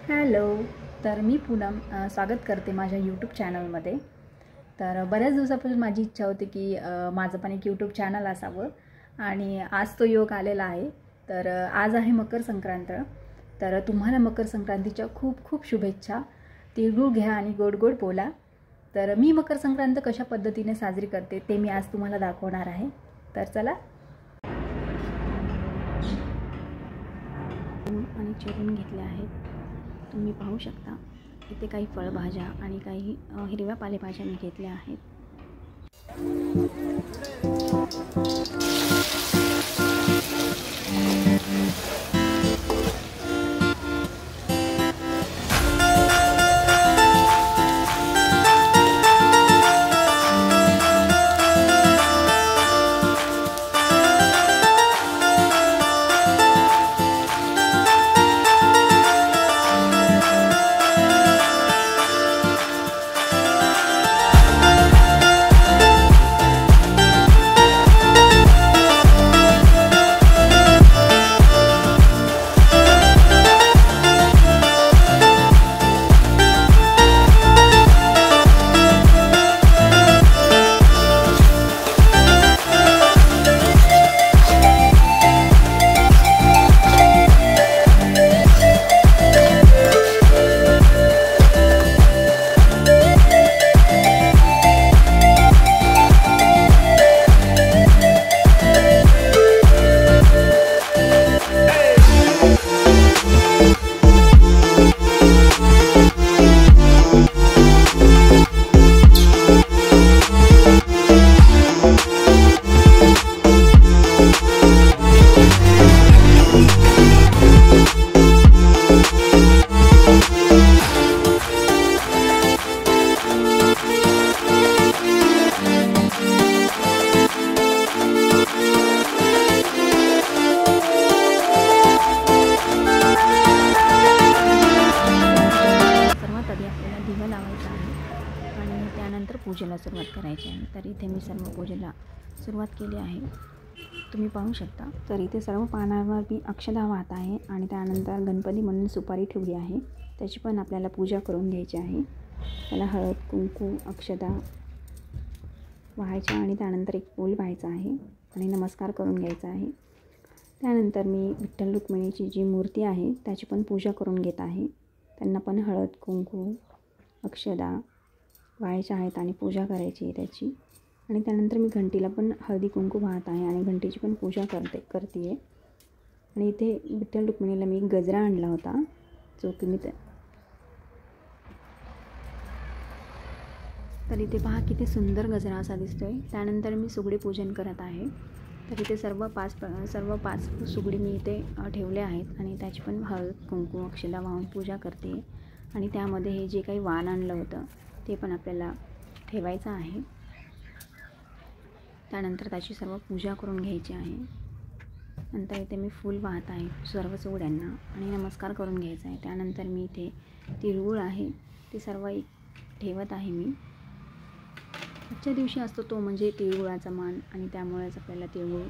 Hello. तर मी पूनम स्वागत करते माझ्या यूट्यूब चॅनलमध्ये. तर बऱ्याच दिवसापासून माझी इच्छा होती की माझं पण एक यूट्यूब चॅनल असावं आणि आज तो योग आलेला आहे. तर आज आहे मकर संक्रांत. तर तुम्हाला मकर संक्रांतीच्या खूप खूप शुभेच्छा. तिळगुळ घ्या आणि गोड गोड बोला. तर मी मकर संक्रांत कशा पद्धतीने साजरी करते ते मी आज तुम्हाला दाखवणार आहे. तर चला. आणि चिरून घेतले आहेत. तुम्ही पाहू शकता इथे काही फळभाज्या आणि काही हिरव्या पालेभाज्या मी घेतल्या आहेत. त्यानंतर पूजेला सुरुवात करायची आहे. तर इथे मी सर्व पूजेला सुरुवात केली आहे. तुम्ही पाहू शकता. तर इथे सर्व पानावर मी अक्षदा वाहत आहे आणि त्यानंतर गणपती म्हणून सुपारी ठेवली आहे. त्याची पण आपल्याला पूजा करून घ्यायची आहे. त्याला हळद कुंकू अक्षदा वाहायच्या आणि त्यानंतर एक फूल व्हायचा आहे आणि नमस्कार करून घ्यायचा आहे. त्यानंतर मी विठ्ठल रुक्मिणीची जी मूर्ती आहे त्याची पण पूजा करून घेत आहे. त्यांना पण हळद कुंकू अक्षदा वाहायच्या आहेत आणि पूजा करायची आहे त्याची. आणि त्यानंतर मी घंटीला पण हळदी कुंकू वाहत आहे आणि घंटीची पण पूजा करते आहे. आणि इथे विठ्ठल रुक्मिणीला मी गजरा आणला होता जो की मी तर इथे पहा किती सुंदर गजरा असा दिसतोय. त्यानंतर मी सुगडी पूजन करत आहे. तर इथे सर्व पाच सुगडी मी इथे ठेवले आहेत आणि त्याची पण हळद कुंकू अक्षदा वाहून पूजा करते. आणि त्यामध्ये हे जे काही वाण आणलं होतं ते पण आपल्याला ठेवायचं आहे. त्यानंतर त्याची सर्व पूजा करून घ्यायची आहे. नंतर इथे मी फूल वाहत आहे सर्व सुगड्यांना आणि नमस्कार करून घ्यायचा आहे. त्यानंतर मी इथे तिळगुळ आहे ते सर्व ठेवत आहे. मी आजच्या दिवशी असतो तो म्हणजे तिळगुळाचा मान आणि त्यामुळेच आपल्याला तिळगुळ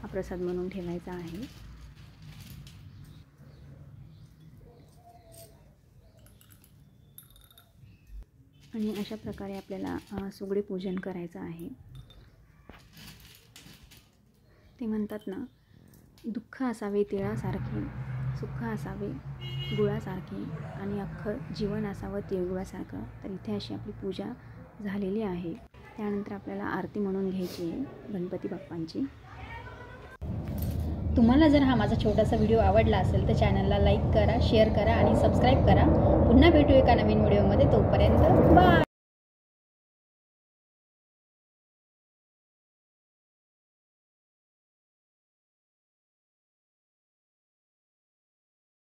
हा प्रसाद म्हणून ठेवायचा आहे. आणि अशा प्रकारे आपल्याला सुगडी पूजन करायचं आहे. ते म्हणतात ना, दुःख असावे तिळासारखे, सुख असावे गुळासारखे आणि अख्खं जीवन असावं तिळगुळासारखं. तर इथे अशी आपली पूजा झालेली आहे. त्यानंतर आपल्याला आरती म्हणून घ्यायची आहे गणपती बाप्पांची. तुम्हाला जर हा माझा छोटासा व्हिडिओ आवडला असेल तर चॅनलला लाईक करा, शेअर करा आणि सबस्क्राईब करा. पुन्हा भेटू एका नवीन व्हिडिओमध्ये. तोपर्यंत बाय.